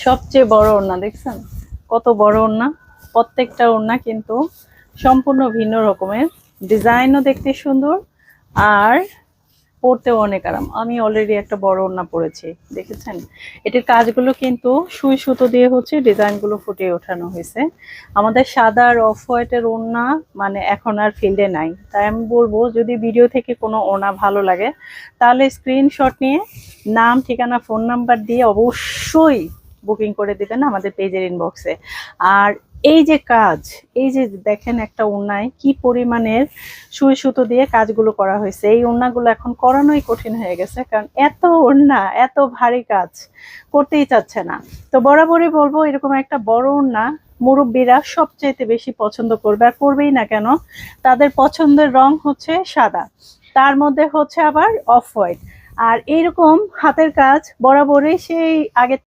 সবচেয়ে বড় ওড়না দেখছেন, কত বড় ওড়না। প্রত্যেকটা ওড়না কিন্তু সম্পূর্ণ ভিন্ন রকমের, ডিজাইনও দেখতে সুন্দর আর পরতেও অনেক আরাম। আমি অলরেডি একটা বড় ওড়না পরেছি, দেখেছেন। এটির কাজগুলো কিন্তু সুই সুতো দিয়ে হচ্ছে ডিজাইনগুলো ফুটিয়ে ওঠানো হয়েছে। আমাদের সাদা আর অফ হোয়াইটের ওড়না মানে এখন আর ফিল্ডে নাই। তাই আমি বলবো, যদি ভিডিও থেকে কোনো ওড়না ভালো লাগে তাহলে স্ক্রিনশট নিয়ে নাম, ঠিকানা, ফোন নাম্বার দিয়ে অবশ্যই বুকিং করে দিবেন আমাদের পেজের ইনবক্সে। আর এই যে কাজ, এই যে দেখেন একটা ওড়নায় কি পরিমাণের সুই সুতো দিয়ে কাজগুলো করা হয়েছে। এই ওড়নাগুলো এখন করানোই কঠিন হয়ে গেছে, কারণ এত ওড়না, এত ভারী কাজ করতেই চাচ্ছে না। তো বরাবরই বলবো, এরকম একটা বড় ওড়না মুরব্বীরা সবচাইতে বেশি পছন্দ করবে, আর করবেই না কেন। তাদের পছন্দের রং হচ্ছে সাদা, তার মধ্যে হচ্ছে আবার অফ হোয়াইট। আর এইরকম হাতের কাজ বরাবরই সেই আগে